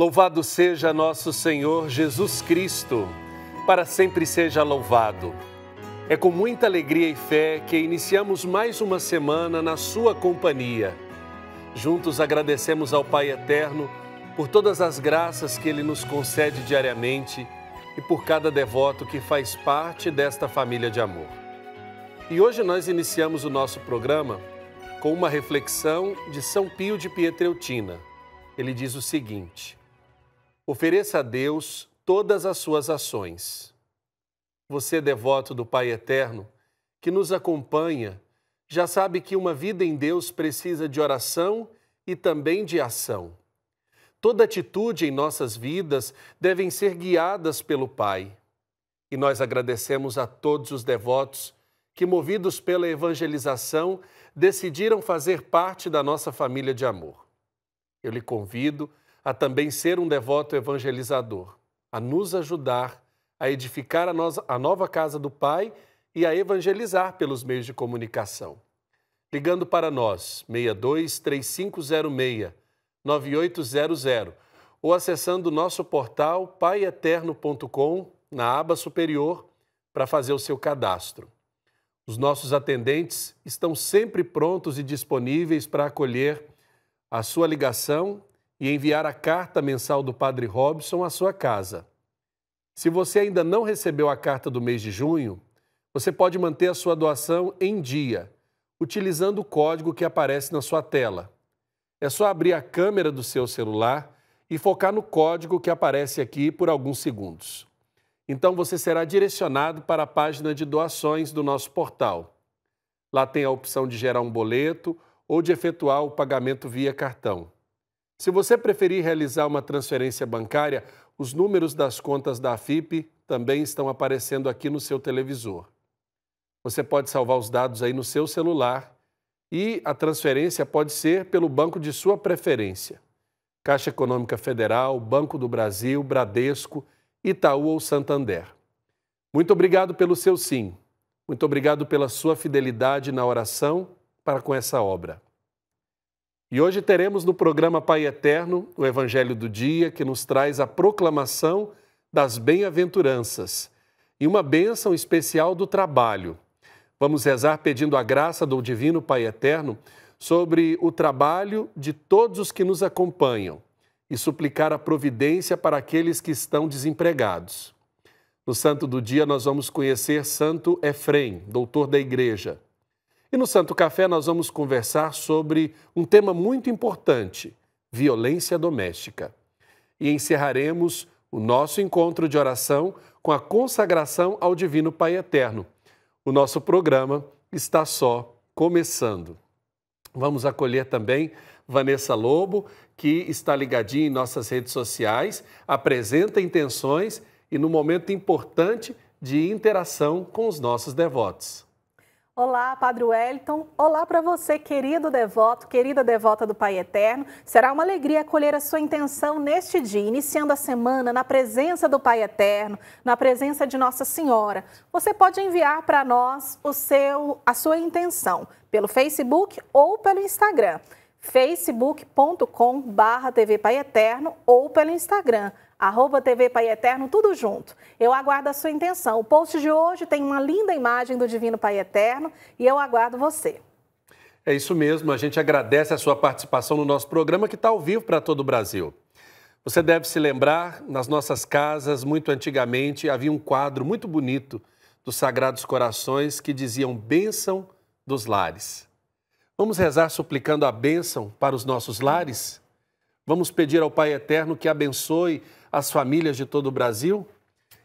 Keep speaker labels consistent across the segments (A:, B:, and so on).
A: Louvado seja nosso Senhor Jesus Cristo, para sempre seja louvado. É com muita alegria e fé que iniciamos mais uma semana na sua companhia. Juntos agradecemos ao Pai Eterno por todas as graças que Ele nos concede diariamente e por cada devoto que faz parte desta família de amor. E hoje nós iniciamos o nosso programa com uma reflexão de São Pio de Pietrelcina. Ele diz o seguinte: ofereça a Deus todas as suas ações. Você, devoto do Pai Eterno, que nos acompanha, já sabe que uma vida em Deus precisa de oração e também de ação. Toda atitude em nossas vidas devem ser guiadas pelo Pai. E nós agradecemos a todos os devotos que, movidos pela evangelização, decidiram fazer parte da nossa família de amor. Eu lhe convido a também ser um devoto evangelizador, a nos ajudar a edificar a nova casa do Pai e a evangelizar pelos meios de comunicação. Ligando para nós, 62 3506 9800, ou acessando o nosso portal paieterno.com, na aba superior, para fazer o seu cadastro. Os nossos atendentes estão sempre prontos e disponíveis para acolher a sua ligação e enviar a carta mensal do Padre Robson à sua casa. Se você ainda não recebeu a carta do mês de junho, você pode manter a sua doação em dia, utilizando o código que aparece na sua tela. É só abrir a câmera do seu celular e focar no código que aparece aqui por alguns segundos. Então você será direcionado para a página de doações do nosso portal. Lá tem a opção de gerar um boleto ou de efetuar o pagamento via cartão. Se você preferir realizar uma transferência bancária, os números das contas da AFIP também estão aparecendo aqui no seu televisor. Você pode salvar os dados aí no seu celular e a transferência pode ser pelo banco de sua preferência. Caixa Econômica Federal, Banco do Brasil, Bradesco, Itaú ou Santander. Muito obrigado pelo seu sim. Muito obrigado pela sua fidelidade na oração para com essa obra. E hoje teremos no programa Pai Eterno o Evangelho do Dia, que nos traz a proclamação das bem-aventuranças e uma bênção especial do trabalho. Vamos rezar pedindo a graça do Divino Pai Eterno sobre o trabalho de todos os que nos acompanham e suplicar a providência para aqueles que estão desempregados. No Santo do Dia nós vamos conhecer Santo Efrem, doutor da Igreja. E no Santo Café nós vamos conversar sobre um tema muito importante, violência doméstica. E encerraremos o nosso encontro de oração com a consagração ao Divino Pai Eterno. O nosso programa está só começando. Vamos acolher também Vanessa Lobo, que está ligadinha em nossas redes sociais, apresenta intenções e no momento importante de interação com os nossos devotos.
B: Olá, Padre Wellington. Olá para você, querido devoto, querida devota do Pai Eterno. Será uma alegria acolher a sua intenção neste dia, iniciando a semana na presença do Pai Eterno, na presença de Nossa Senhora. Você pode enviar para nós a sua intenção pelo Facebook ou pelo Instagram, facebook.com/TV Pai Eterno ou pelo Instagram, @TV Pai Eterno, tudo junto. Eu aguardo a sua intenção. O post de hoje tem uma linda imagem do Divino Pai Eterno e eu aguardo você.
A: É isso mesmo, a gente agradece a sua participação no nosso programa que está ao vivo para todo o Brasil. Você deve se lembrar, nas nossas casas, muito antigamente, havia um quadro muito bonito dos Sagrados Corações que diziam bênção dos lares. Vamos rezar suplicando a bênção para os nossos lares? Vamos pedir ao Pai Eterno que abençoe as famílias de todo o Brasil?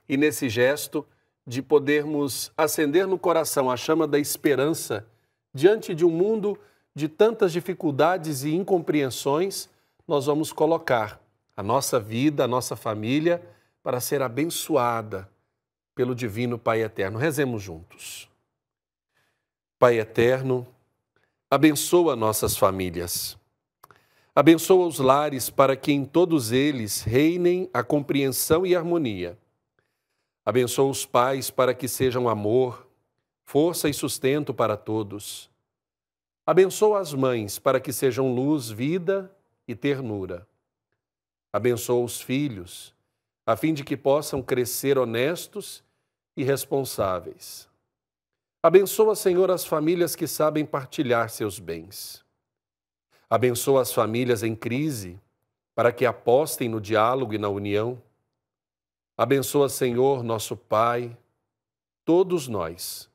A: E nesse gesto de podermos acender no coração a chama da esperança diante de um mundo de tantas dificuldades e incompreensões, nós vamos colocar a nossa vida, a nossa família para ser abençoada pelo Divino Pai Eterno. Rezemos juntos. Pai Eterno, abençoa nossas famílias. Abençoa os lares para que em todos eles reinem a compreensão e a harmonia. Abençoa os pais para que sejam amor, força e sustento para todos. Abençoa as mães para que sejam luz, vida e ternura. Abençoa os filhos, a fim de que possam crescer honestos e responsáveis. Abençoa, Senhor, as famílias que sabem partilhar seus bens. Abençoa as famílias em crise, para que apostem no diálogo e na união. Abençoa, Senhor, nosso Pai, todos nós,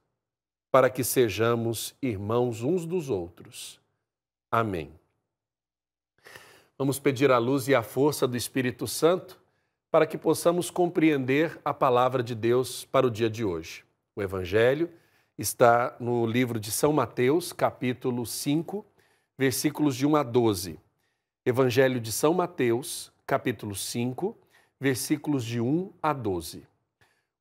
A: para que sejamos irmãos uns dos outros. Amém. Vamos pedir a luz e a força do Espírito Santo para que possamos compreender a palavra de Deus para o dia de hoje. O Evangelho está no livro de São Mateus, capítulo 5, versículos de 1 a 12. Evangelho de São Mateus, capítulo 5, versículos de 1 a 12.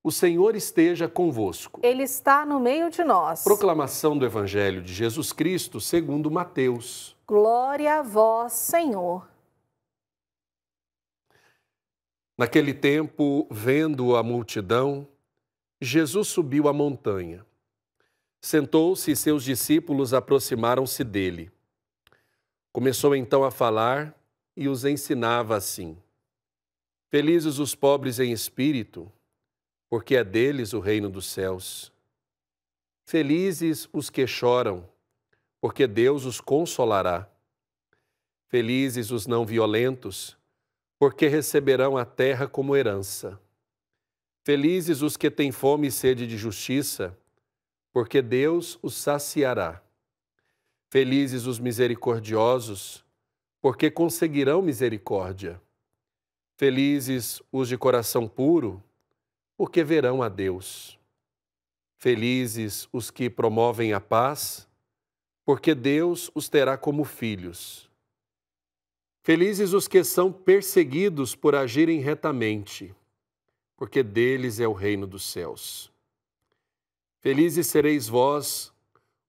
A: O Senhor esteja convosco.
B: Ele está no meio de nós.
A: Proclamação do Evangelho de Jesus Cristo segundo Mateus.
B: Glória a vós, Senhor.
A: Naquele tempo, vendo a multidão, Jesus subiu a montanha. Sentou-se e seus discípulos aproximaram-se dele. Começou então a falar e os ensinava assim: Felizes os pobres em espírito, porque é deles o reino dos céus. Felizes os que choram, porque Deus os consolará. Felizes os não violentos, porque receberão a terra como herança. Felizes os que têm fome e sede de justiça, porque Deus os saciará. Felizes os misericordiosos, porque conseguirão misericórdia. Felizes os de coração puro, porque verão a Deus. Felizes os que promovem a paz, porque Deus os terá como filhos. Felizes os que são perseguidos por agirem retamente, porque deles é o reino dos céus. Felizes sereis vós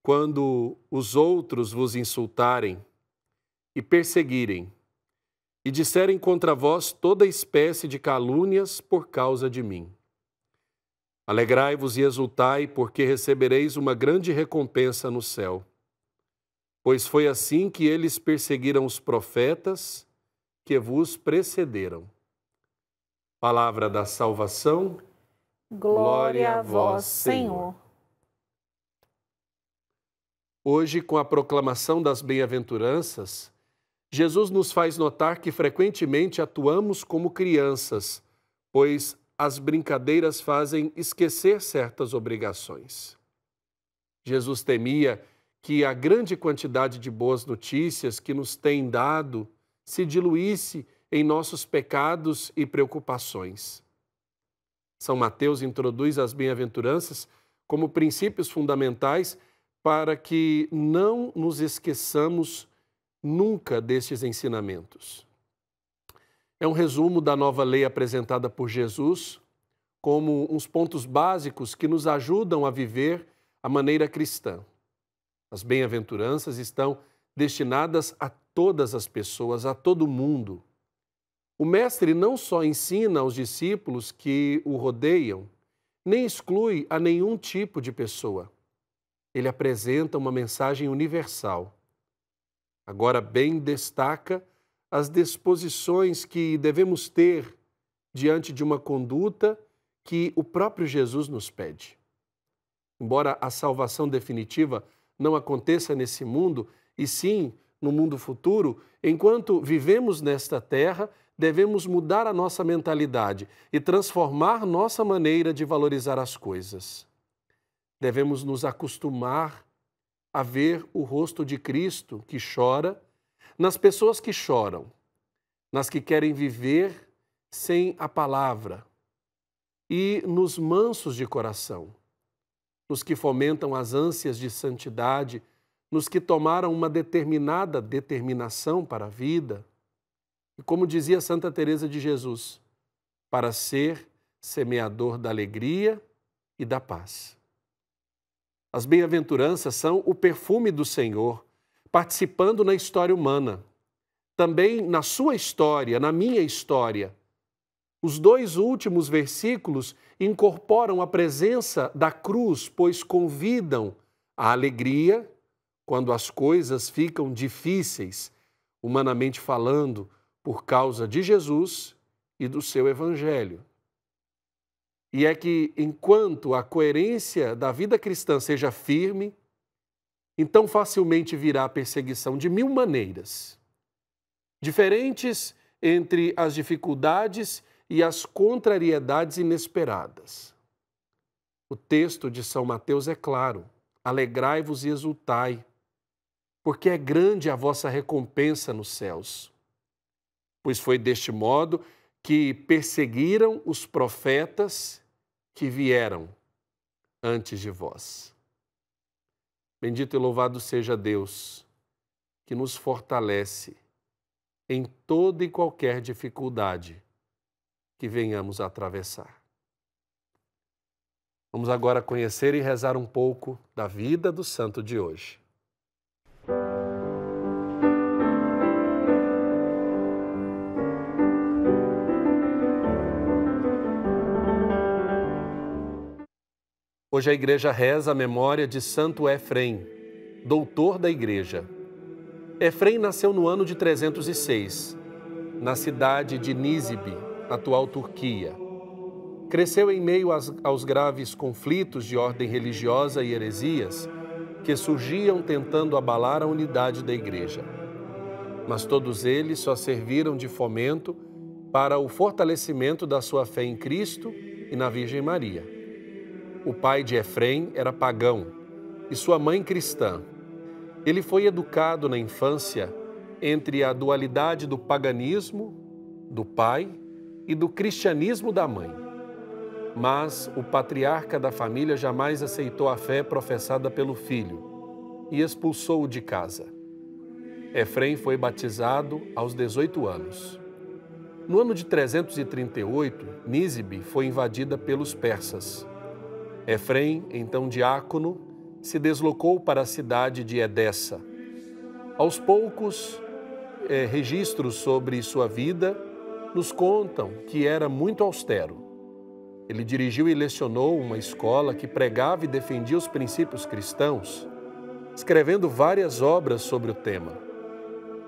A: quando os outros vos insultarem e perseguirem, e disserem contra vós toda espécie de calúnias por causa de mim. Alegrai-vos e exultai, porque recebereis uma grande recompensa no céu. Pois foi assim que eles perseguiram os profetas que vos precederam. Palavra da salvação.
B: Glória a vós, Senhor.
A: Hoje, com a proclamação das bem-aventuranças, Jesus nos faz notar que frequentemente atuamos como crianças, pois as brincadeiras fazem esquecer certas obrigações. Jesus temia que a grande quantidade de boas notícias que nos tem dado se diluísse em nossos pecados e preocupações. São Mateus introduz as bem-aventuranças como princípios fundamentais para que não nos esqueçamos nunca destes ensinamentos. É um resumo da nova lei apresentada por Jesus como uns pontos básicos que nos ajudam a viver a maneira cristã. As bem-aventuranças estão destinadas a todas as pessoas, a todo mundo. O Mestre não só ensina aos discípulos que o rodeiam, nem exclui a nenhum tipo de pessoa. Ele apresenta uma mensagem universal. Agora bem destaca as disposições que devemos ter diante de uma conduta que o próprio Jesus nos pede. Embora a salvação definitiva não aconteça nesse mundo, e sim no mundo futuro, enquanto vivemos nesta terra, devemos mudar a nossa mentalidade e transformar nossa maneira de valorizar as coisas. Devemos nos acostumar a ver o rosto de Cristo que chora nas pessoas que choram, nas que querem viver sem a palavra e nos mansos de coração, nos que fomentam as ânsias de santidade, nos que tomaram uma determinada determinação para a vida. E como dizia Santa Teresa de Jesus, para ser semeador da alegria e da paz. As bem-aventuranças são o perfume do Senhor, participando na história humana. Também na sua história, na minha história. Os dois últimos versículos incorporam a presença da cruz, pois convidam à alegria quando as coisas ficam difíceis, humanamente falando, por causa de Jesus e do seu Evangelho. E é que, enquanto a coerência da vida cristã seja firme, então facilmente virá a perseguição de mil maneiras, diferentes entre as dificuldades e as contrariedades inesperadas. O texto de São Mateus é claro: alegrai-vos e exultai, porque é grande a vossa recompensa nos céus. Pois foi deste modo que perseguiram os profetas que vieram antes de vós. Bendito e louvado seja Deus, que nos fortalece em toda e qualquer dificuldade que venhamos a atravessar. Vamos agora conhecer e rezar um pouco da vida do santo de hoje. Hoje a Igreja reza a memória de Santo Efrem, doutor da Igreja. Efrem nasceu no ano de 306, na cidade de Nízibe, atual Turquia. Cresceu em meio aos graves conflitos de ordem religiosa e heresias que surgiam tentando abalar a unidade da Igreja. Mas todos eles só serviram de fomento para o fortalecimento da sua fé em Cristo e na Virgem Maria. O pai de Efrem era pagão e sua mãe cristã. Ele foi educado na infância entre a dualidade do paganismo do pai e do cristianismo da mãe. Mas o patriarca da família jamais aceitou a fé professada pelo filho e expulsou-o de casa. Efrem foi batizado aos 18 anos. No ano de 338, Nízibe foi invadida pelos persas. Efrem, então diácono, se deslocou para a cidade de Edessa. Aos poucos, registros sobre sua vida nos contam que era muito austero. Ele dirigiu e lecionou uma escola que pregava e defendia os princípios cristãos, escrevendo várias obras sobre o tema.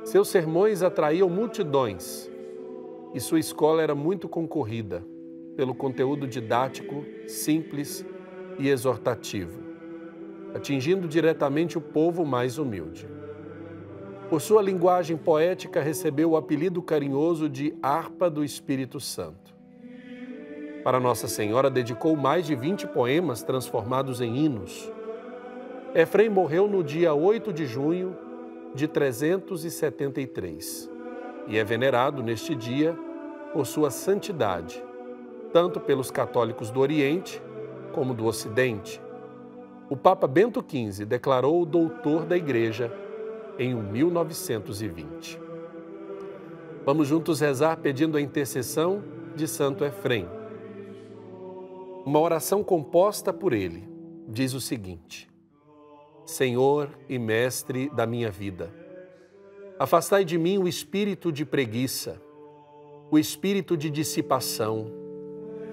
A: Seus sermões atraíam multidões e sua escola era muito concorrida pelo conteúdo didático, simples e exortativo, atingindo diretamente o povo mais humilde. Por sua linguagem poética, recebeu o apelido carinhoso de Harpa do Espírito Santo. Para Nossa Senhora, dedicou mais de 20 poemas transformados em hinos. Efrem morreu no dia 8 de junho de 373 e é venerado neste dia por sua santidade, tanto pelos católicos do Oriente como do Ocidente. O Papa Bento XV declarou-o doutor da Igreja em 1920. Vamos juntos rezar pedindo a intercessão de Santo Efrem. Uma oração composta por ele diz o seguinte: Senhor e Mestre da minha vida, afastai de mim o espírito de preguiça, o espírito de dissipação,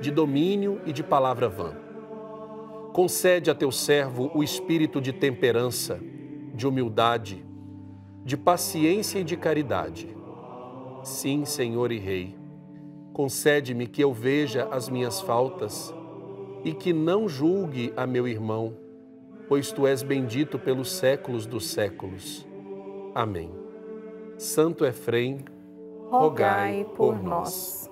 A: de domínio e de palavra vã. Concede a teu servo o espírito de temperança, de humildade, de paciência e de caridade. Sim, Senhor e Rei, concede-me que eu veja as minhas faltas e que não julgue a meu irmão, pois tu és bendito pelos séculos dos séculos. Amém. Santo Efrem, rogai por nós.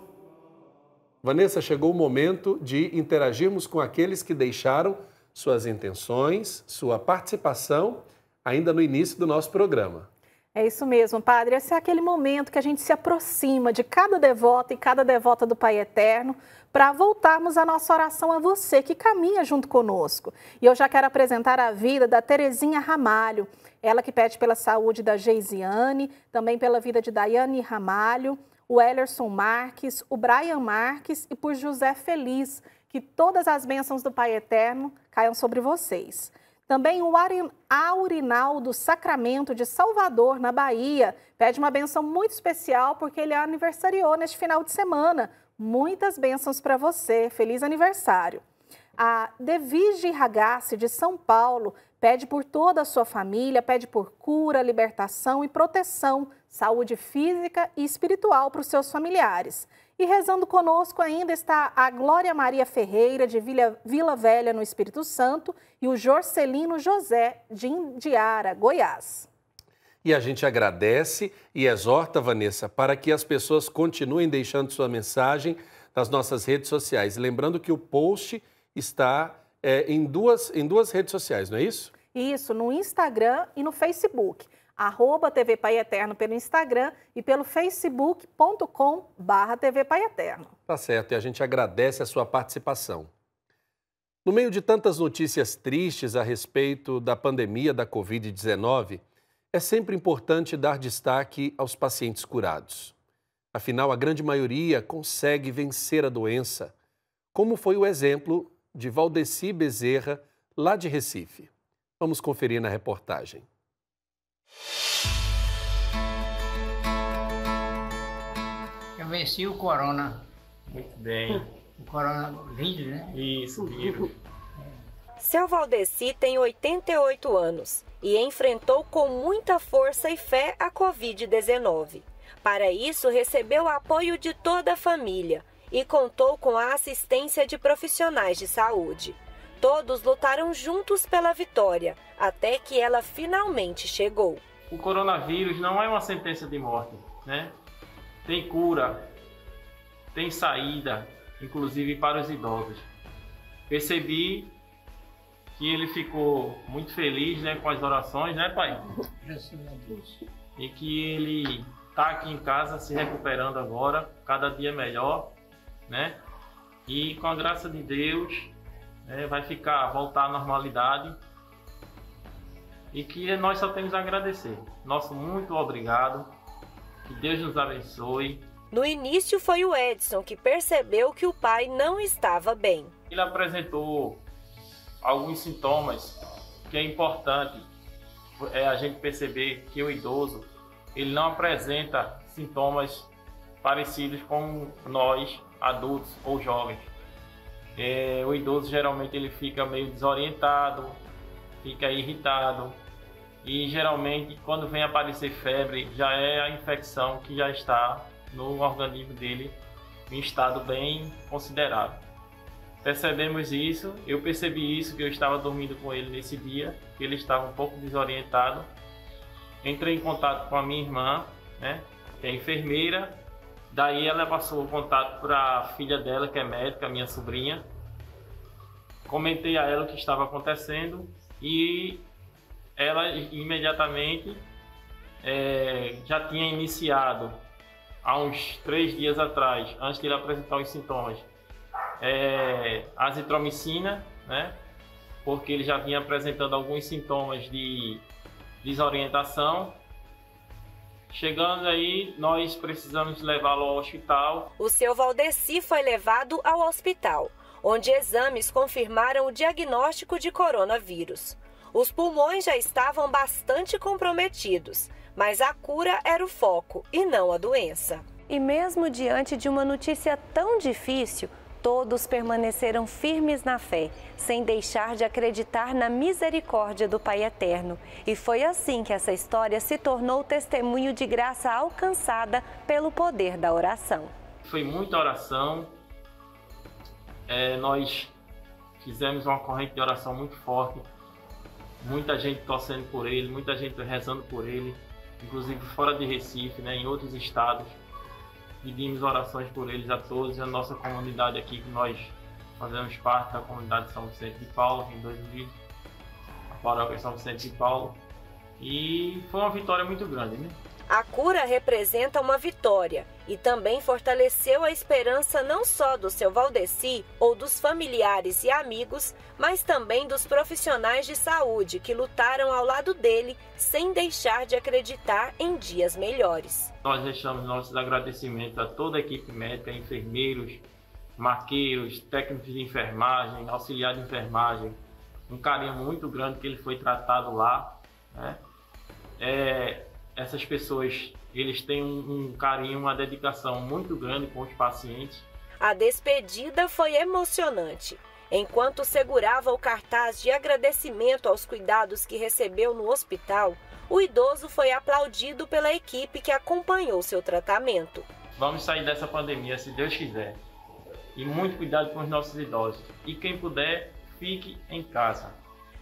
A: Vanessa, chegou o momento de interagirmos com aqueles que deixaram suas intenções, sua participação, ainda no início do nosso programa.
B: É isso mesmo, Padre. Esse é aquele momento que a gente se aproxima de cada devoto e cada devota do Pai Eterno para voltarmos a nossa oração a você que caminha junto conosco. E eu já quero apresentar a vida da Terezinha Ramalho, ela que pede pela saúde da Geisiane, também pela vida de Daiane Ramalho, o Ellerson Marques, o Brian Marques e por José Feliz, que todas as bênçãos do Pai Eterno caiam sobre vocês. Também o Aurinaldo Sacramento de Salvador, na Bahia, pede uma bênção muito especial porque ele aniversariou neste final de semana. Muitas bênçãos para você. Feliz aniversário. A Devige Ragazzi de São Paulo pede por toda a sua família, pede por cura, libertação e proteção saúde física e espiritual para os seus familiares. E rezando conosco ainda está a Glória Maria Ferreira, de Vila Velha, no Espírito Santo, e o Jorcelino José, de Indiara, Goiás.
A: E a gente agradece e exorta, Vanessa, para que as pessoas continuem deixando sua mensagem nas nossas redes sociais. Lembrando que o post está em duas redes sociais, não é isso?
B: Isso, no Instagram e no Facebook. @TV Pai Eterno pelo Instagram e pelo facebook.com/TV Pai Eterno.
A: Tá certo, e a gente agradece a sua participação. No meio de tantas notícias tristes a respeito da pandemia da Covid-19, é sempre importante dar destaque aos pacientes curados. Afinal, a grande maioria consegue vencer a doença, como foi o exemplo de Valdeci Bezerra, lá de Recife. Vamos conferir na reportagem.
C: Eu venci o corona.
D: Muito bem.
C: O coronavírus, né?
D: Isso, vírus.
E: Seu Valdeci tem 88 anos e enfrentou com muita força e fé a Covid-19. Para isso, recebeu o apoio de toda a família e contou com a assistência de profissionais de saúde. Todos lutaram juntos pela vitória, até que ela finalmente chegou.
D: O coronavírus não é uma sentença de morte, né? Tem cura, tem saída, inclusive para os idosos. Percebi que ele ficou muito feliz, né, com as orações, né, pai?
C: Graças a Deus.
D: E que ele está aqui em casa se recuperando agora, cada dia melhor, né? E com a graça de Deus, vai voltar à normalidade. E que nós só temos a agradecer. Nosso muito obrigado. Que Deus nos abençoe.
E: No início foi o Edson que percebeu que o pai não estava bem.
D: Ele apresentou alguns sintomas que é importante a gente perceber que o idoso ele não apresenta sintomas parecidos com nós, adultos ou jovens. O idoso geralmente ele fica meio desorientado, fica irritado e geralmente quando vem aparecer febre já é a infecção que já está no organismo dele em estado bem considerável. Percebemos isso, eu percebi isso, que eu estava dormindo com ele nesse dia, que ele estava um pouco desorientado. Entrei em contato com a minha irmã, né, que é enfermeira, daí ela passou o contato para a filha dela, que é médica, a minha sobrinha. Comentei a ela o que estava acontecendo e ela imediatamente já tinha iniciado, há uns 3 dias atrás, antes de ele apresentar os sintomas, azitromicina, né? Porque ele já vinha apresentando alguns sintomas de desorientação. Chegando aí, nós precisamos levá-lo ao hospital.
E: O seu Valdeci foi levado ao hospital, onde exames confirmaram o diagnóstico de coronavírus. Os pulmões já estavam bastante comprometidos, mas a cura era o foco e não a doença. E mesmo diante de uma notícia tão difícil, todos permaneceram firmes na fé, sem deixar de acreditar na misericórdia do Pai Eterno. E foi assim que essa história se tornou testemunho de graça alcançada pelo poder da oração.
D: Foi muita oração. Nós fizemos uma corrente de oração muito forte. Muita gente torcendo por ele, muita gente rezando por ele, inclusive fora de Recife, né, em outros estados. Pedimos orações por eles a todos, a nossa comunidade aqui, que nós fazemos parte da comunidade de São Vicente de Paulo, em 2000, a paróquia São Vicente de Paulo, e foi uma vitória muito grande, né?
E: A cura representa uma vitória e também fortaleceu a esperança não só do seu Valdeci ou dos familiares e amigos, mas também dos profissionais de saúde que lutaram ao lado dele sem deixar de acreditar em dias melhores.
D: Nós deixamos nossos agradecimentos a toda a equipe médica, enfermeiros, maqueiros, técnicos de enfermagem, auxiliar de enfermagem, um carinho muito grande que ele foi tratado lá, né? Essas pessoas, eles têm um carinho, uma dedicação muito grande com os pacientes.
E: A despedida foi emocionante. Enquanto segurava o cartaz de agradecimento aos cuidados que recebeu no hospital, O idoso foi aplaudido pela equipe que acompanhou seu tratamento.
D: Vamos sair dessa pandemia, se Deus quiser. E muito cuidado com os nossos idosos. E quem puder, fique em casa.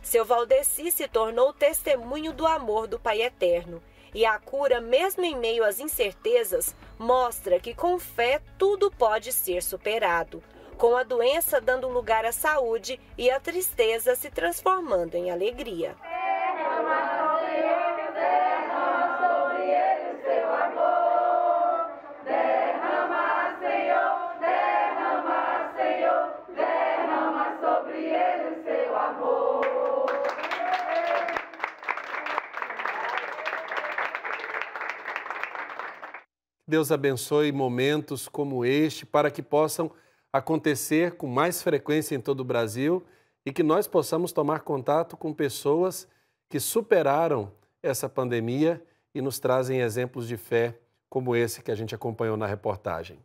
E: Seu Valdeci se tornou testemunho do amor do Pai Eterno. E a cura, mesmo em meio às incertezas, mostra que com fé tudo pode ser superado. Com a doença dando lugar à saúde e a tristeza se transformando em alegria.
A: Deus abençoe momentos como este para que possam acontecer com mais frequência em todo o Brasil e que nós possamos tomar contato com pessoas que superaram essa pandemia e nos trazem exemplos de fé como esse que a gente acompanhou na reportagem.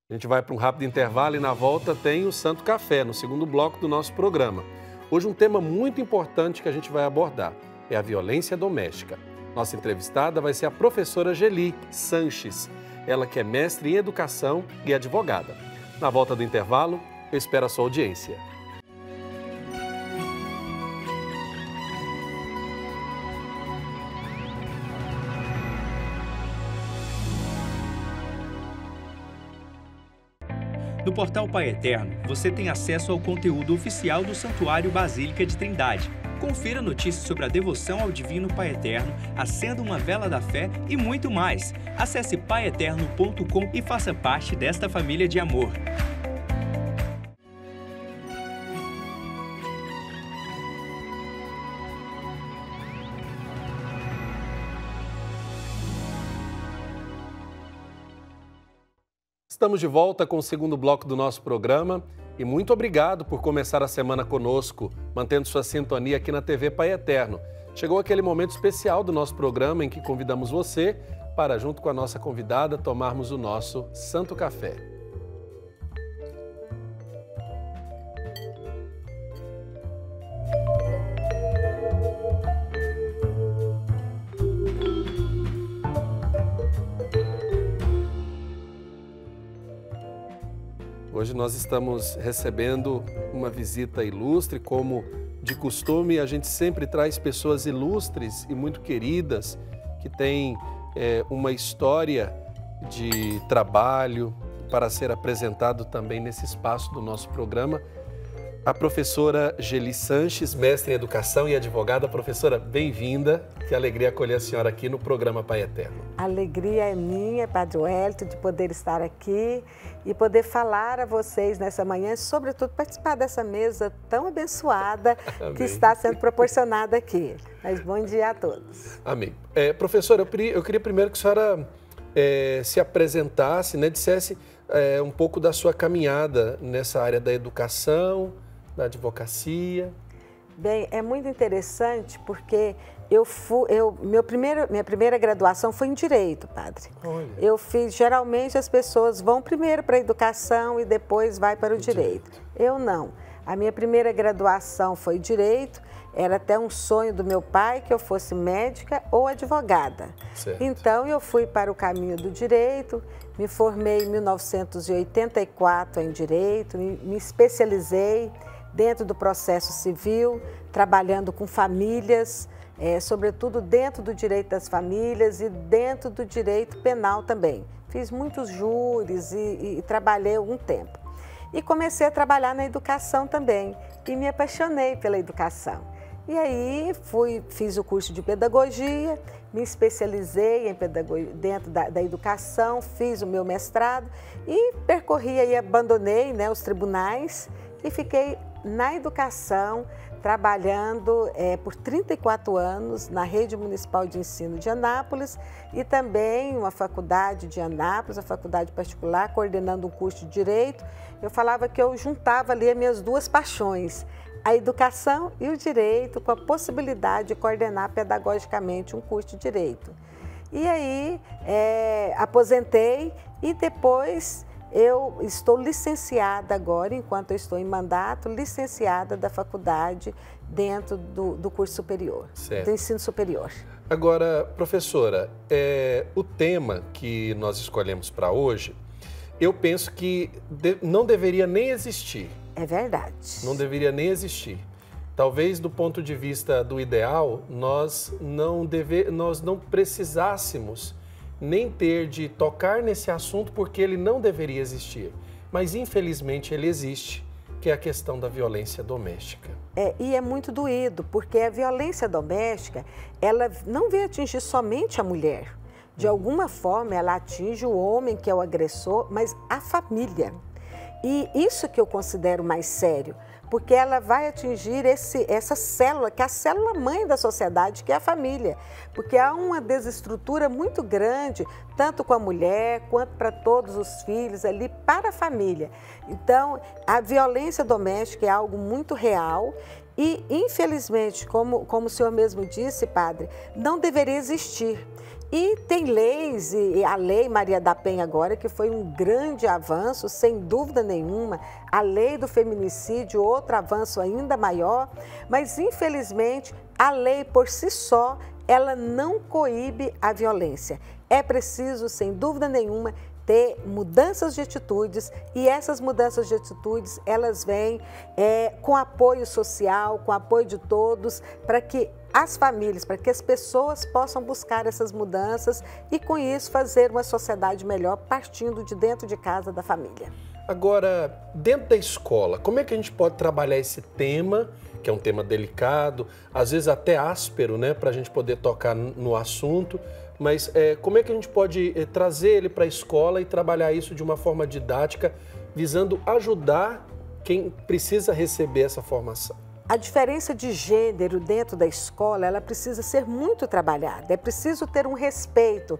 A: A gente vai para um rápido intervalo e na volta tem o Santo Café, no segundo bloco do nosso programa. Hoje um tema muito importante que a gente vai abordar é a violência doméstica. Nossa entrevistada vai ser a professora Geli Sanches, ela que é mestre em educação e advogada. Na volta do intervalo, eu espero a sua audiência.
F: No portal Pai Eterno, você tem acesso ao conteúdo oficial do Santuário Basílica de Trindade. Confira notícias sobre a devoção ao Divino Pai Eterno, acenda uma vela da fé e muito mais. Acesse paieterno.com e faça parte desta família de amor.
A: Estamos de volta com o segundo bloco do nosso programa e muito obrigado por começar a semana conosco, mantendo sua sintonia aqui na TV Pai Eterno. Chegou aquele momento especial do nosso programa em que convidamos você para, junto com a nossa convidada, tomarmos o nosso Santo Café. Hoje nós estamos recebendo uma visita ilustre, como de costume a gente sempre traz pessoas ilustres e muito queridas que têm uma história de trabalho para ser apresentado também nesse espaço do nosso programa. A professora Geli Sanches, mestre em educação e advogada. Professora, bem-vinda. Que alegria acolher a senhora aqui no programa Pai Eterno.
G: A alegria é minha, Padre Wellington, de poder estar aqui e poder falar a vocês nessa manhã, sobretudo participar dessa mesa tão abençoada que está sendo proporcionada aqui. Mas bom dia a todos.
A: Amém. Professora, eu queria primeiro que a senhora se apresentasse, né, dissesse um pouco da sua caminhada nessa área da educação, da advocacia.
G: Bem, é muito interessante porque minha primeira graduação foi em Direito, padre. Olha. Eu fiz, geralmente as pessoas vão primeiro para a educação e depois vai para o direito. Eu não. A minha primeira graduação foi Direito, era até um sonho do meu pai que eu fosse médica ou advogada. Certo. Então eu fui para o caminho do Direito, me formei em 1984 em Direito, me especializei dentro do processo civil, trabalhando com famílias, sobretudo dentro do direito das famílias e dentro do direito penal também. Fiz muitos júris e trabalhei algum tempo. E comecei a trabalhar na educação também e me apaixonei pela educação. E aí fiz o curso de pedagogia, me especializei em pedagogia dentro da educação, fiz o meu mestrado e percorri aí, abandonei, né, os tribunais e fiquei na educação, trabalhando por 34 anos na Rede Municipal de Ensino de Anápolis e também uma faculdade de Anápolis, a faculdade particular, coordenando um curso de Direito. Eu falava que eu juntava ali as minhas duas paixões, a educação e o direito, com a possibilidade de coordenar pedagogicamente um curso de Direito. E aí, aposentei e depois eu estou licenciada agora, enquanto eu estou em mandato, licenciada da faculdade dentro do curso superior, certo, do ensino superior.
A: Agora, professora, o tema que nós escolhemos para hoje, eu penso que não deveria nem existir.
G: É verdade.
A: Não deveria nem existir. Talvez do ponto de vista do ideal, nós não precisássemos nem ter de tocar nesse assunto porque ele não deveria existir. Mas infelizmente ele existe, que é a questão da violência doméstica.
G: E é muito doído, porque a violência doméstica, ela não vem atingir somente a mulher. De alguma forma, ela atinge o homem, que é o agressor, mas a família. E isso que eu considero mais sério, porque ela vai atingir essa célula, que é a célula mãe da sociedade, que é a família. Porque há uma desestrutura muito grande, tanto com a mulher, quanto para todos os filhos ali, para a família. Então, a violência doméstica é algo muito real e, infelizmente, como o senhor mesmo disse, padre, não deveria existir. E tem leis, e a Lei Maria da Penha agora, que foi um grande avanço, sem dúvida nenhuma, a lei do feminicídio, outro avanço ainda maior, mas infelizmente a lei por si só, ela não coíbe a violência. É preciso, sem dúvida nenhuma, ter mudanças de atitudes e essas mudanças de atitudes, elas vêm com apoio social, com apoio de todos, para que as famílias, para que as pessoas possam buscar essas mudanças e com isso fazer uma sociedade melhor partindo de dentro de casa da família.
A: Agora, dentro da escola, como é que a gente pode trabalhar esse tema, que é um tema delicado, às vezes até áspero, né, para a gente poder tocar no assunto, mas como é que a gente pode trazer ele para a escola e trabalhar isso de uma forma didática, visando ajudar quem precisa receber essa formação?
G: A diferença de gênero dentro da escola, ela precisa ser muito trabalhada. É preciso ter um respeito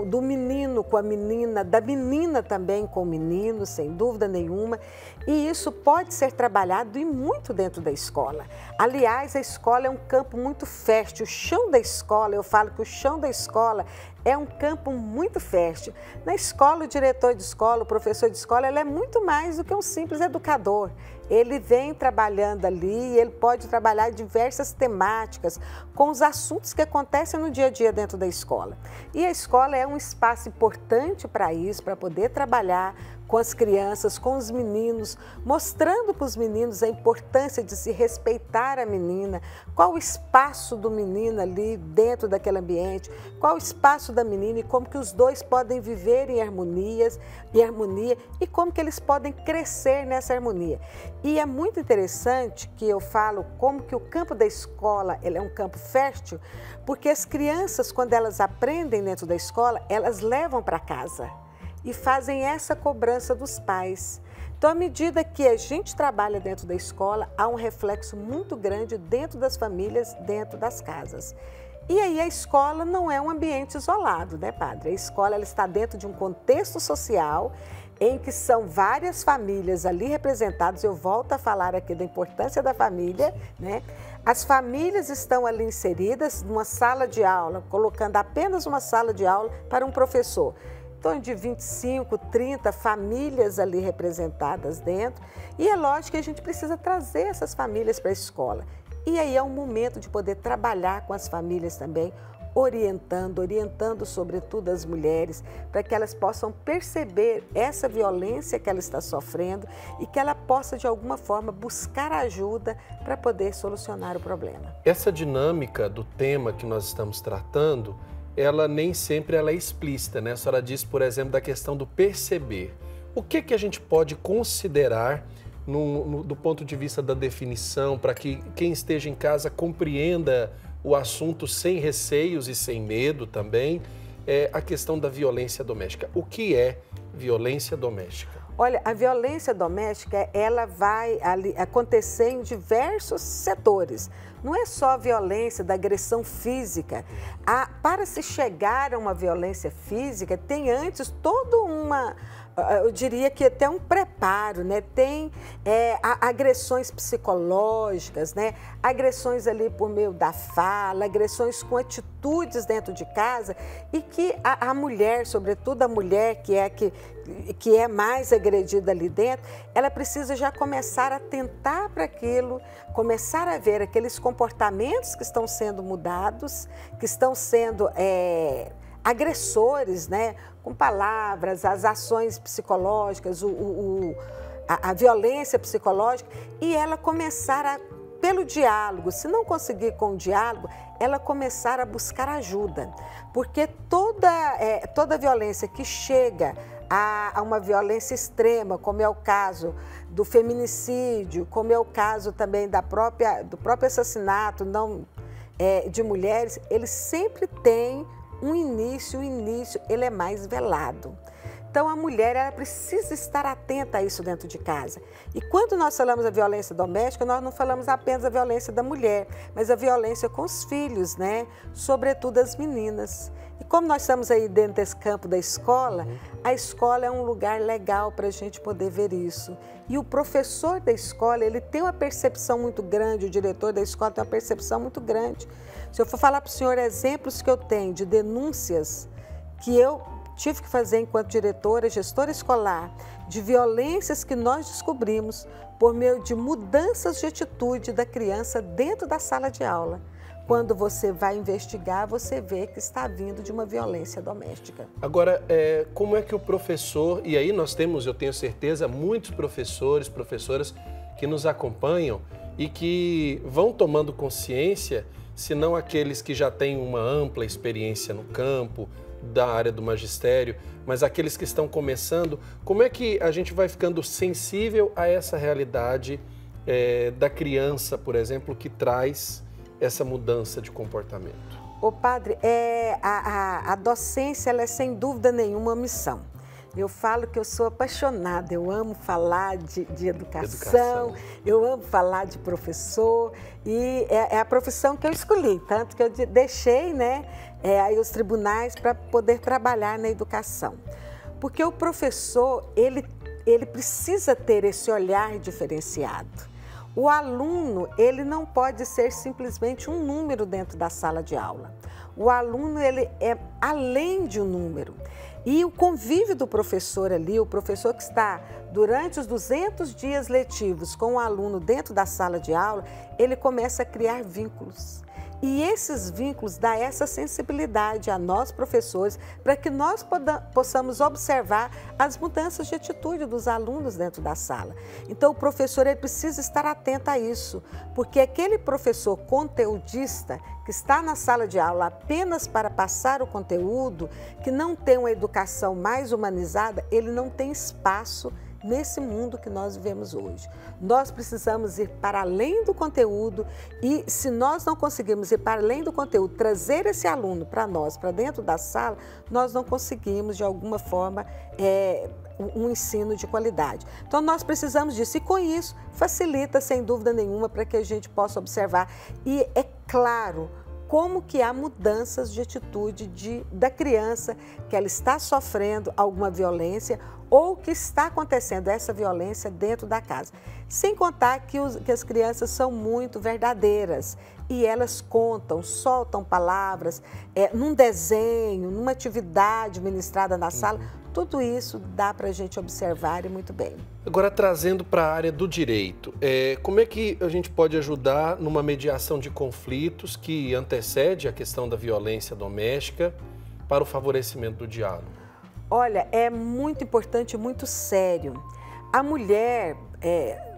G: do menino com a menina, da menina também com o menino, sem dúvida nenhuma. E isso pode ser trabalhado e muito dentro da escola. Aliás, a escola é um campo muito fértil. O chão da escola, eu falo que o chão da escola é um campo muito fértil. Na escola, o diretor de escola, o professor de escola, ele é muito mais do que um simples educador. Ele vem trabalhando ali, ele pode trabalhar diversas temáticas com os assuntos que acontecem no dia a dia dentro da escola. E a escola é um espaço importante para isso, para poder trabalhar com as crianças, com os meninos, mostrando para os meninos a importância de se respeitar a menina, qual o espaço do menino ali dentro daquele ambiente, qual o espaço da menina e como que os dois podem viver em harmonia e como que eles podem crescer nessa harmonia. E é muito interessante que eu falo como que o campo da escola ele é um campo fértil, porque as crianças, quando elas aprendem dentro da escola, elas levam para casa e fazem essa cobrança dos pais. Então, à medida que a gente trabalha dentro da escola, há um reflexo muito grande dentro das famílias, dentro das casas. E aí a escola não é um ambiente isolado, né, padre? A escola ela está dentro de um contexto social em que são várias famílias ali representadas. Eu volto a falar aqui da importância da família, né? As famílias estão ali inseridas numa sala de aula, colocando apenas uma sala de aula para um professor. Então, de 25, 30 famílias ali representadas dentro. E é lógico que a gente precisa trazer essas famílias para a escola. E aí é um momento de poder trabalhar com as famílias também, orientando sobretudo as mulheres, para que elas possam perceber essa violência que ela está sofrendo e que ela possa, de alguma forma, buscar ajuda para poder solucionar o problema.
A: Essa dinâmica do tema que nós estamos tratando, ela nem sempre ela é explícita, né? A senhora disse, por exemplo, da questão do perceber. O que a gente pode considerar do ponto de vista da definição, para que quem esteja em casa compreenda o assunto sem receios e sem medo também, a questão da violência doméstica. O que é violência doméstica?
G: Olha, a violência doméstica, ela vai acontecer em diversos setores. Não é só a violência da agressão física. Para se chegar a uma violência física, tem antes toda eu diria que até um preparo, né? Tem agressões psicológicas, né? Agressões ali por meio da fala, agressões com atitudes dentro de casa e que a mulher, sobretudo a mulher que é a que que é mais agredida ali dentro, ela precisa já começar a atentar para aquilo, começar a ver aqueles comportamentos que estão sendo mudados, que estão sendo agressores, né? Com palavras, as ações psicológicas, a violência psicológica, e ela começar pelo diálogo, se não conseguir com o diálogo, ela começar a buscar ajuda, porque toda violência que chega a uma violência extrema, como é o caso do feminicídio, como é o caso também do próprio assassinato de mulheres, ele sempre tem um início, o início ele é mais velado. Então, a mulher ela precisa estar atenta a isso dentro de casa. E quando nós falamos da violência doméstica, nós não falamos apenas da violência da mulher, mas a violência com os filhos, né? Sobretudo as meninas. E como nós estamos aí dentro desse campo da escola, a escola é um lugar legal para a gente poder ver isso. E o professor da escola, ele tem uma percepção muito grande, o diretor da escola tem uma percepção muito grande. Se eu for falar para o senhor exemplos que eu tenho de denúncias que eu tive que fazer enquanto diretora, gestora escolar, de violências que nós descobrimos por meio de mudanças de atitude da criança dentro da sala de aula. Quando você vai investigar, você vê que está vindo de uma violência doméstica.
A: Agora, como é que o professor, e aí eu tenho certeza, muitos professores, professoras que nos acompanham e que vão tomando consciência, se não aqueles que já têm uma ampla experiência no campo, da área do magistério, mas aqueles que estão começando, como é que a gente vai ficando sensível a essa realidade da criança, por exemplo, que traz essa mudança de comportamento?
G: Ô padre, a docência ela é sem dúvida nenhuma uma missão. Eu falo que eu sou apaixonada, eu amo falar de educação, eu amo falar de professor e é a profissão que eu escolhi, tanto que eu deixei, né, aí os tribunais para poder trabalhar na educação. Porque o professor, ele precisa ter esse olhar diferenciado. O aluno, ele não pode ser simplesmente um número dentro da sala de aula. O aluno, ele é além de um número. E o convívio do professor ali, o professor que está durante os 200 dias letivos com o aluno dentro da sala de aula, ele começa a criar vínculos. E esses vínculos dão essa sensibilidade a nós, professores, para que nós possamos observar as mudanças de atitude dos alunos dentro da sala. Então, o professor ele precisa estar atento a isso, porque aquele professor conteudista que está na sala de aula apenas para passar o conteúdo, que não tem uma educação mais humanizada, ele não tem espaço nesse mundo que nós vivemos hoje. Nós precisamos ir para além do conteúdo e se nós não conseguirmos ir para além do conteúdo, trazer esse aluno para nós, para dentro da sala, nós não conseguimos de alguma forma um ensino de qualidade. Então nós precisamos disso e com isso facilita sem dúvida nenhuma para que a gente possa observar e é claro como que há mudanças de atitude da criança, que ela está sofrendo alguma violência ou que está acontecendo essa violência dentro da casa. Sem contar que as crianças são muito verdadeiras e elas contam, soltam palavras, num desenho, numa atividade ministrada na sala, tudo isso dá para a gente observar e muito bem.
A: Agora, trazendo para a área do direito, como é que a gente pode ajudar numa mediação de conflitos que antecede a questão da violência doméstica para o favorecimento do diálogo?
G: Olha, é muito importante, muito sério. A mulher,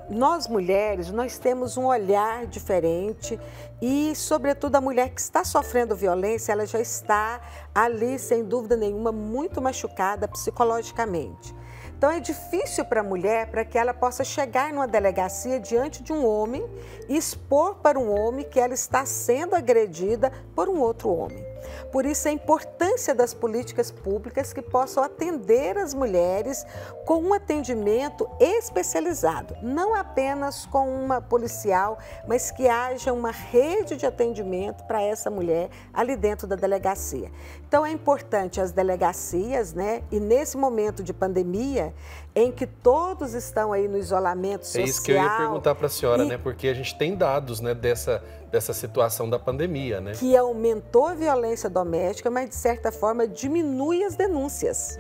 G: nós mulheres, nós temos um olhar diferente e, sobretudo, a mulher que está sofrendo violência, ela já está ali, sem dúvida nenhuma, muito machucada psicologicamente. Então, é difícil para a mulher para que ela possa chegar numa delegacia diante de um homem e expor para um homem que ela está sendo agredida por um outro homem. Por isso, a importância das políticas públicas que possam atender as mulheres com um atendimento especializado, não apenas com uma policial, mas que haja uma rede de atendimento para essa mulher ali dentro da delegacia. Então, é importante as delegacias, né? E nesse momento de pandemia, em que todos estão aí no isolamento social...
A: É isso que eu ia perguntar para a senhora, né? Porque a gente tem dados, né, dessa situação da pandemia, né?
G: Que aumentou a violência doméstica, mas de certa forma diminui as denúncias.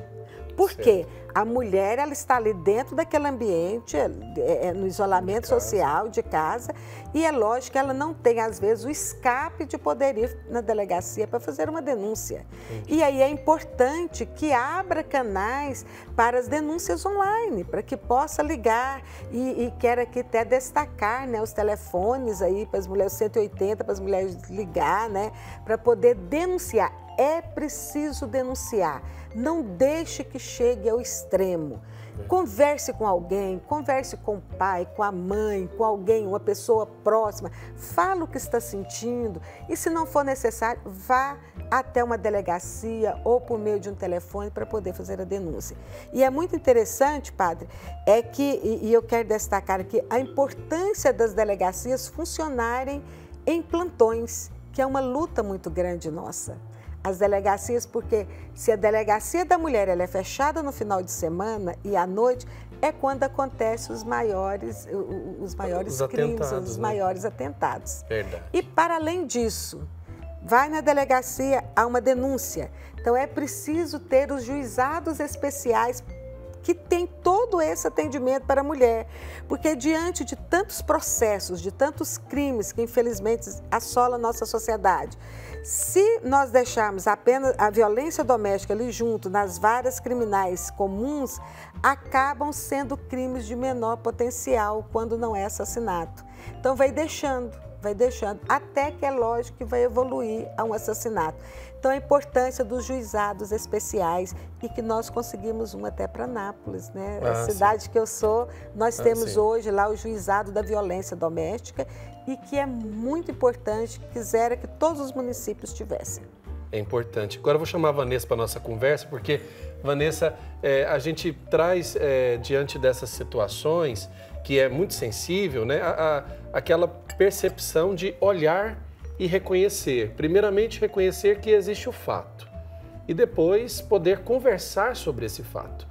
G: Por quê? A mulher, ela está ali dentro daquele ambiente, no isolamento social de casa, e é lógico que ela não tem, às vezes, o escape de poder ir na delegacia para fazer uma denúncia. E aí é importante que abra canais para as denúncias online, para que possa ligar e quero aqui até destacar, né, os telefones aí para as mulheres, 180, para as mulheres ligar, né, para poder denunciar. É preciso denunciar, não deixe que chegue ao extremo. Converse com alguém, converse com o pai, com a mãe, com alguém, uma pessoa próxima, fala o que está sentindo e, se não for necessário, vá até uma delegacia ou por meio de um telefone para poder fazer a denúncia. E é muito interessante, padre, e eu quero destacar aqui a importância das delegacias funcionarem em plantões, que é uma luta muito grande nossa. As delegacias, porque se a delegacia da mulher ela é fechada no final de semana e à noite, é quando acontecem os maiores crimes, os maiores atentados.
A: Verdade.
G: E para além disso, vai na delegacia, há uma denúncia. Então é preciso ter os juizados especiais que tem todo esse atendimento para a mulher, porque diante de tantos processos, de tantos crimes que infelizmente assolam a nossa sociedade, se nós deixarmos apenas a violência doméstica ali junto nas várias criminais comuns, acabam sendo crimes de menor potencial quando não é assassinato. Então vai deixando, até que é lógico que vai evoluir a um assassinato. Então a importância dos juizados especiais e que nós conseguimos um até para Nápoles, né? A cidade que eu sou, nós temos hoje lá o juizado da violência doméstica e que é muito importante, quisera que todos os municípios tivessem.
A: É importante. Agora eu vou chamar a Vanessa para a nossa conversa, porque, Vanessa, a gente traz diante dessas situações, que é muito sensível, né? Aquela percepção de olhar e reconhecer. Primeiramente, reconhecer que existe o fato e depois poder conversar sobre esse fato.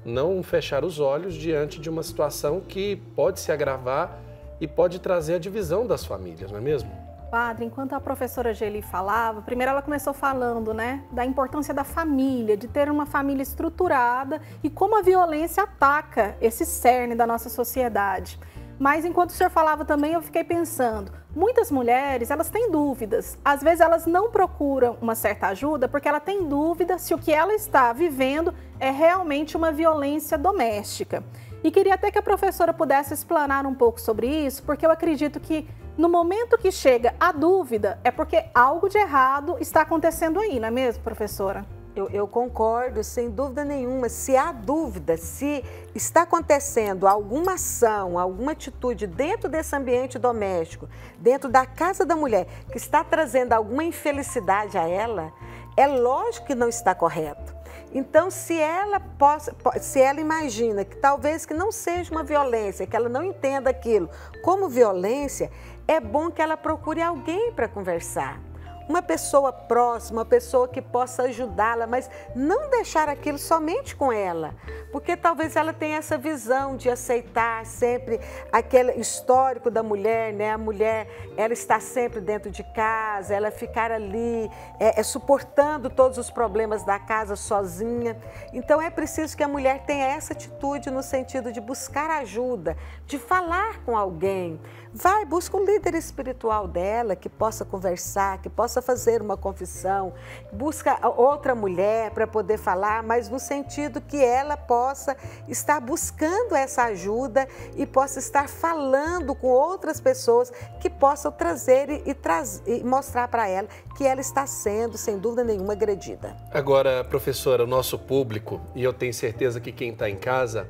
A: Não fechar os olhos diante de uma situação que pode se agravar e pode trazer a divisão das famílias, não é mesmo?
B: Padre, enquanto a professora Geli falava, primeiro ela começou falando, né, da importância da família, de ter uma família estruturada e como a violência ataca esse cerne da nossa sociedade. Mas enquanto o senhor falava também, eu fiquei pensando, muitas mulheres, elas têm dúvidas. Às vezes elas não procuram uma certa ajuda porque ela tem dúvida se o que ela está vivendo é realmente uma violência doméstica. E queria até que a professora pudesse explanar um pouco sobre isso, porque eu acredito que no momento que chega a dúvida, é porque algo de errado está acontecendo aí, não é mesmo, professora?
G: Eu concordo, sem dúvida nenhuma. Se há dúvida, se está acontecendo alguma ação, alguma atitude dentro desse ambiente doméstico, dentro da casa da mulher, que está trazendo alguma infelicidade a ela, é lógico que não está correto. Então, se ela imagina que talvez que não seja uma violência, que ela não entenda aquilo como violência, é bom que ela procure alguém para conversar. Uma pessoa próxima, uma pessoa que possa ajudá-la, mas não deixar aquilo somente com ela, porque talvez ela tenha essa visão de aceitar sempre aquele histórico da mulher, né? A mulher, ela está sempre dentro de casa, ela ficar ali, suportando todos os problemas da casa sozinha. Então é preciso que a mulher tenha essa atitude no sentido de buscar ajuda, de falar com alguém. Vai, busca um líder espiritual dela que possa conversar, que possa fazer uma confissão, busca outra mulher para poder falar, mas no sentido que ela possa estar buscando essa ajuda e possa estar falando com outras pessoas que possam trazer e mostrar para ela que ela está sendo, sem dúvida nenhuma, agredida.
A: Agora, professora, o nosso público, e eu tenho certeza que quem está em casa,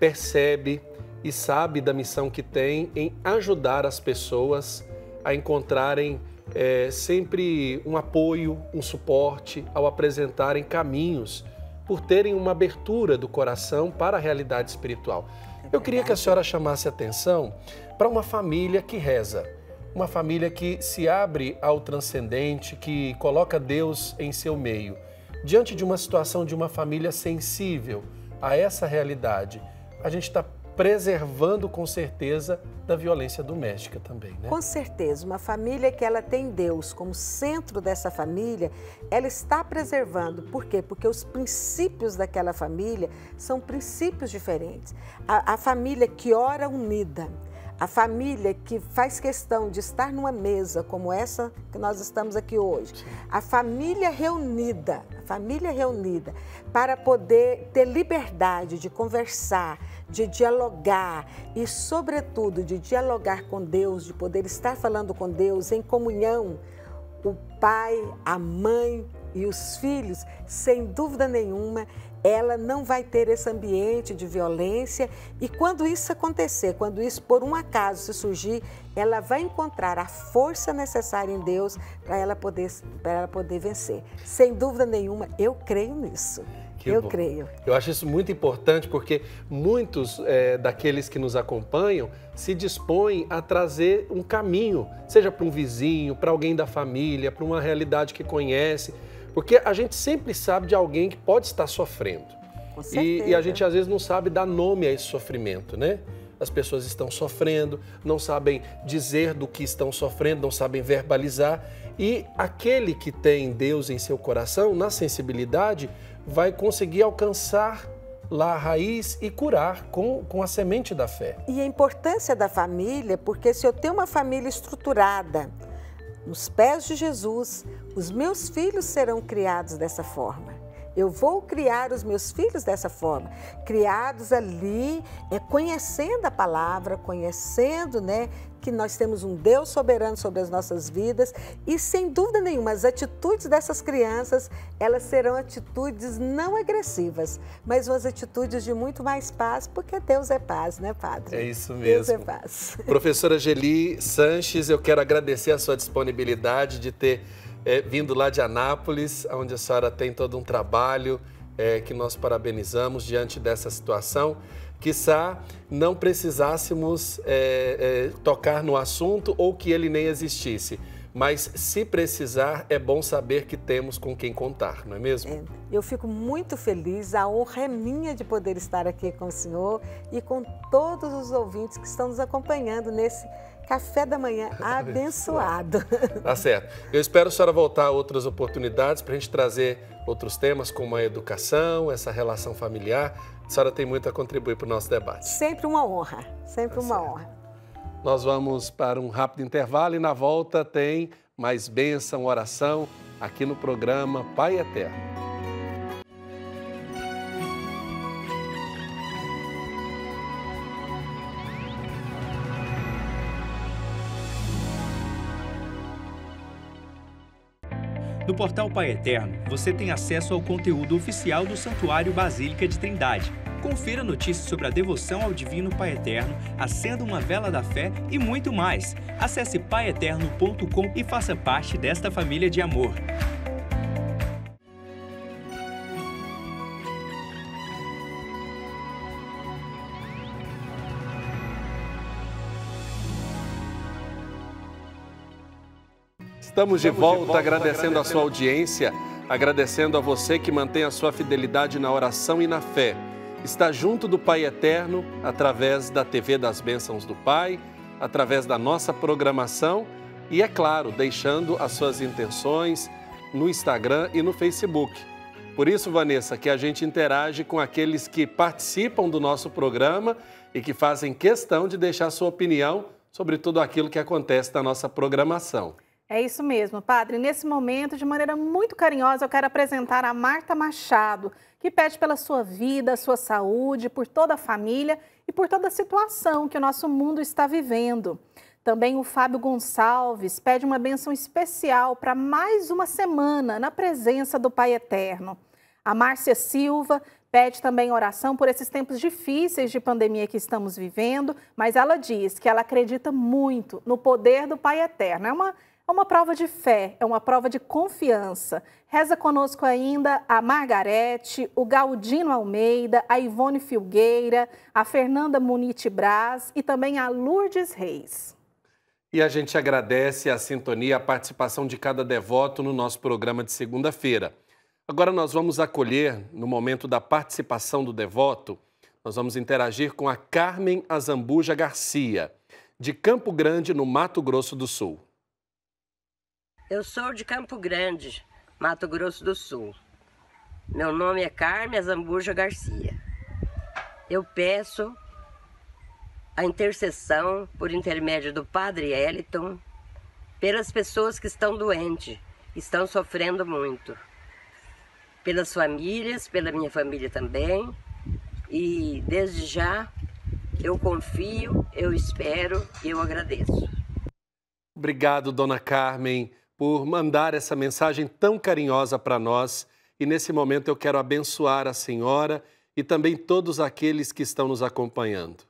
A: percebe e sabe da missão que tem em ajudar as pessoas a encontrarem sempre um apoio, um suporte ao apresentarem caminhos, por terem uma abertura do coração para a realidade espiritual. Eu queria que a senhora chamasse atenção para uma família que reza, uma família que se abre ao transcendente, que coloca Deus em seu meio. Diante de uma situação de uma família sensível a essa realidade, a gente está preservando com certeza da violência doméstica também, né?
G: Com certeza, uma família que ela tem Deus como centro dessa família, ela está preservando. Por quê? Porque os princípios daquela família são princípios diferentes. A família que ora unida, a família que faz questão de estar numa mesa como essa que nós estamos aqui hoje, a família reunida para poder ter liberdade de conversar, de dialogar e, sobretudo, de dialogar com Deus, de poder estar falando com Deus em comunhão, o pai, a mãe e os filhos, sem dúvida nenhuma, ela não vai ter esse ambiente de violência e quando isso acontecer, quando isso por um acaso se surgir, ela vai encontrar a força necessária em Deus para ela poder vencer. Sem dúvida nenhuma, eu creio nisso. Eu creio.
A: Eu acho isso muito importante porque muitos daqueles que nos acompanham se dispõem a trazer um caminho, seja para um vizinho, para alguém da família, para uma realidade que conhece, porque a gente sempre sabe de alguém que pode estar sofrendo.
G: Com certeza.
A: E a gente às vezes não sabe dar nome a esse sofrimento, né? As pessoas estão sofrendo, não sabem dizer do que estão sofrendo, não sabem verbalizar. E aquele que tem Deus em seu coração, na sensibilidade, vai conseguir alcançar lá a raiz e curar com a semente da fé.
G: E a importância da família, porque se eu tenho uma família estruturada nos pés de Jesus, os meus filhos serão criados dessa forma. Eu vou criar os meus filhos dessa forma, criados ali, conhecendo a palavra, conhecendo, né, que nós temos um Deus soberano sobre as nossas vidas e, sem dúvida nenhuma, as atitudes dessas crianças, elas serão atitudes não agressivas, mas umas atitudes de muito mais paz, porque Deus é paz, né, Padre?
A: É isso mesmo.
G: Deus é paz.
A: Professora Geli Sanches, eu quero agradecer a sua disponibilidade de ter vindo lá de Anápolis, onde a senhora tem todo um trabalho que nós parabenizamos diante dessa situação. Quiçá não precisássemos tocar no assunto ou que ele nem existisse, mas se precisar é bom saber que temos com quem contar, não é mesmo?
G: Eu fico muito feliz, a honra é minha de poder estar aqui com o senhor e com todos os ouvintes que estão nos acompanhando nesse café da manhã abençoado.
A: Tá certo. Eu espero a senhora voltar a outras oportunidades para a gente trazer outros temas como a educação, essa relação familiar. A senhora tem muito a contribuir para o nosso debate.
G: Sempre uma honra, sempre uma honra.
A: Nós vamos para um rápido intervalo e na volta tem mais bênção, oração aqui no programa Pai Eterno.
F: No portal Pai Eterno, você tem acesso ao conteúdo oficial do Santuário Basílica de Trindade. Confira notícias sobre a devoção ao Divino Pai Eterno, acenda uma vela da fé e muito mais. Acesse paieterno.com e faça parte desta família de amor.
A: Estamos de volta agradecendo a sua audiência, agradecendo a você que mantém a sua fidelidade na oração e na fé. Está junto do Pai Eterno através da TV das Bênçãos do Pai, através da nossa programação e, é claro, deixando as suas intenções no Instagram e no Facebook. Por isso, Vanessa, que a gente interage com aqueles que participam do nosso programa e que fazem questão de deixar sua opinião sobre tudo aquilo que acontece na nossa programação.
B: É isso mesmo, Padre. Nesse momento, de maneira muito carinhosa, eu quero apresentar a Marta Machado, que pede pela sua vida, sua saúde, por toda a família e por toda a situação que o nosso mundo está vivendo. Também o Fábio Gonçalves pede uma bênção especial para mais uma semana na presença do Pai Eterno. A Márcia Silva pede também oração por esses tempos difíceis de pandemia que estamos vivendo, mas ela diz que ela acredita muito no poder do Pai Eterno. É uma prova de fé, é uma prova de confiança. Reza conosco ainda a Margarete, o Galdino Almeida, a Ivone Filgueira, a Fernanda Munite Braz e também a Lourdes Reis.
A: E a gente agradece a sintonia, a participação de cada devoto no nosso programa de segunda-feira. Agora nós vamos acolher, no momento da participação do devoto, Nós vamos interagir com a Carmen Azambuja Garcia, de Campo Grande, no Mato Grosso do Sul.
H: Eu sou de Campo Grande, Mato Grosso do Sul. Meu nome é Carmen Azambuja Garcia. Eu peço a intercessão por intermédio do Padre Eliton pelas pessoas que estão doentes, que estão sofrendo muito. Pelas famílias, pela minha família também. E desde já eu confio, eu espero e eu agradeço.
A: Obrigado, Dona Carmen, por mandar essa mensagem tão carinhosa para nós. E nesse momento eu quero abençoar a senhora e também todos aqueles que estão nos acompanhando.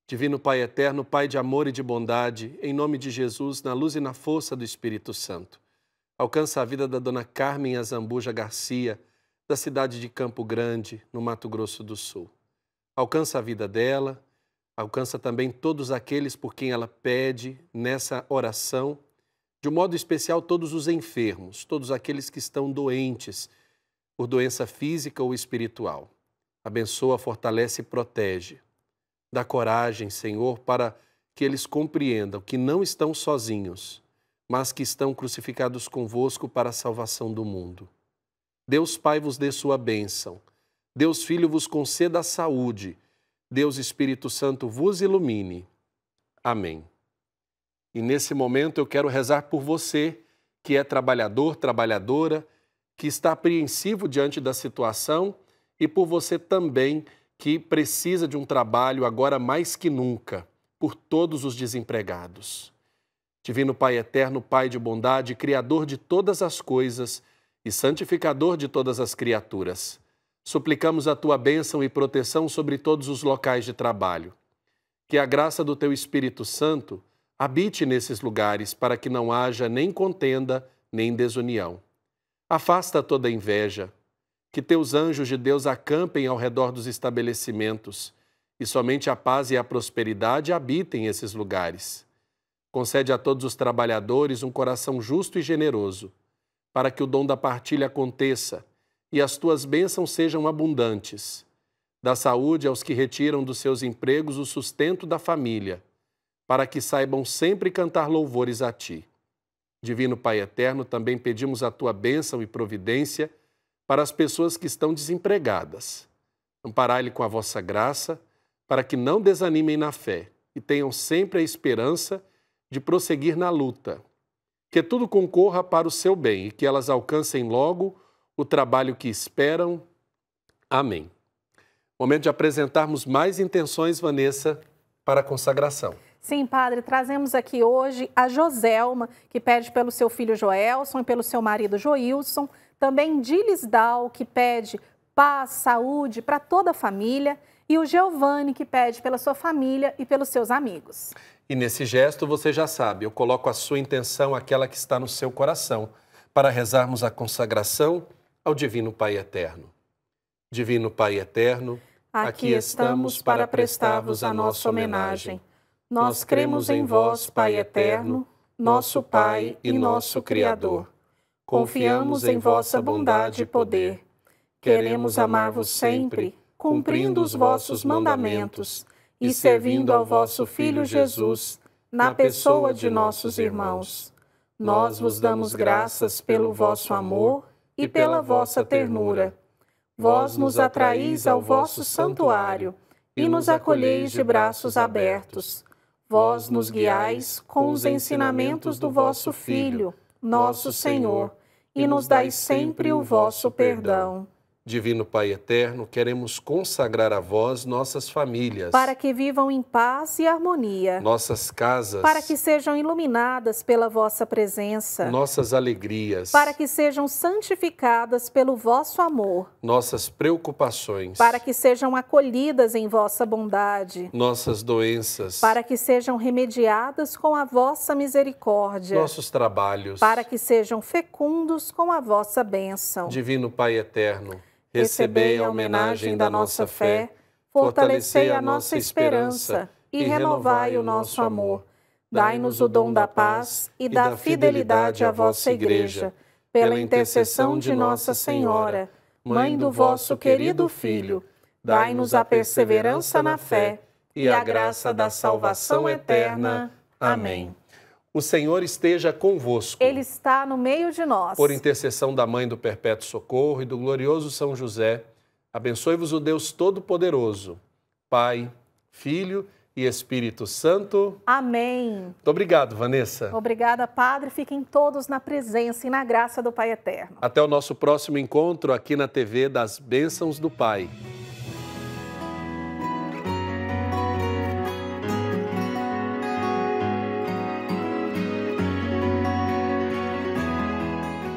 A: Divino Pai eterno, Pai de amor e de bondade, em nome de Jesus, na luz e na força do Espírito Santo, alcança a vida da Dona Carmen Azambuja Garcia, da cidade de Campo Grande, no Mato Grosso do Sul. Alcança a vida dela, alcança também todos aqueles por quem ela pede nessa oração, de um modo especial todos os enfermos, todos aqueles que estão doentes por doença física ou espiritual. Abençoa, fortalece e protege. Dá coragem, Senhor, para que eles compreendam que não estão sozinhos, mas que estão crucificados convosco para a salvação do mundo. Deus Pai vos dê sua bênção. Deus Filho vos conceda a saúde. Deus Espírito Santo vos ilumine. Amém. E nesse momento eu quero rezar por você, que é trabalhador, trabalhadora, que está apreensivo diante da situação, e por você também que precisa de um trabalho agora mais que nunca, por todos os desempregados. Divino Pai eterno, Pai de bondade, Criador de todas as coisas e santificador de todas as criaturas, suplicamos a Tua bênção e proteção sobre todos os locais de trabalho. Que a graça do Teu Espírito Santo habite nesses lugares para que não haja nem contenda, nem desunião. Afasta toda inveja. Que Teus anjos de Deus acampem ao redor dos estabelecimentos e somente a paz e a prosperidade habitem esses lugares. Concede a todos os trabalhadores um coração justo e generoso, para que o dom da partilha aconteça e as Tuas bênçãos sejam abundantes. Dá saúde aos que retiram dos seus empregos o sustento da família, para que saibam sempre cantar louvores a Ti. Divino Pai eterno, também pedimos a Tua bênção e providência para as pessoas que estão desempregadas. Amparai-lhe com a vossa graça, para que não desanimem na fé e tenham sempre a esperança de prosseguir na luta. Que tudo concorra para o seu bem e que elas alcancem logo o trabalho que esperam. Amém. Momento de apresentarmos mais intenções, Vanessa, para a consagração.
B: Sim, Padre, trazemos aqui hoje a Joselma, que pede pelo seu filho Joelson e pelo seu marido Joilson. Também Dilisdal, que pede paz, saúde para toda a família. E o Giovanni, que pede pela sua família e pelos seus amigos.
A: E nesse gesto, você já sabe, eu coloco a sua intenção, aquela que está no seu coração, para rezarmos a consagração ao Divino Pai Eterno. Divino Pai Eterno,
B: aqui estamos para prestar-vos a nossa homenagem. Nós cremos em vós, Pai Eterno, nosso Pai e nosso Criador. Confiamos em vossa bondade e poder. Queremos amar-vos sempre, cumprindo os vossos mandamentos e servindo ao vosso Filho Jesus, na pessoa de nossos irmãos. Nós vos damos graças pelo vosso amor e pela vossa ternura. Vós nos atraís ao vosso santuário e nos acolheis de braços abertos. Vós nos guiais com os ensinamentos do vosso Filho, nosso Senhor, e nos dais sempre o vosso perdão.
A: Divino Pai Eterno, queremos consagrar a vós nossas famílias,
B: para que vivam em paz e harmonia,
A: nossas casas,
B: para que sejam iluminadas pela vossa presença,
A: nossas alegrias,
B: para que sejam santificadas pelo vosso amor,
A: nossas preocupações,
B: para que sejam acolhidas em vossa bondade,
A: nossas doenças,
B: para que sejam remediadas com a vossa misericórdia,
A: nossos trabalhos,
B: para que sejam fecundos com a vossa bênção.
A: Divino Pai Eterno,
B: recebei a homenagem da nossa fé, fortalecei a nossa esperança e renovai o nosso amor. Dai-nos o dom da paz e da fidelidade à vossa Igreja, pela intercessão de Nossa Senhora, Mãe do vosso querido Filho. Dai-nos a perseverança na fé e a graça da salvação eterna. Amém.
A: O Senhor esteja convosco.
B: Ele está no meio de nós.
A: Por intercessão da Mãe do Perpétuo Socorro e do glorioso São José, abençoe-vos o Deus Todo-Poderoso, Pai, Filho e Espírito Santo.
B: Amém.
A: Muito obrigado, Vanessa.
B: Obrigada, Padre. Fiquem todos na presença e na graça do Pai Eterno.
A: Até o nosso próximo encontro aqui na TV das Bênçãos do Pai.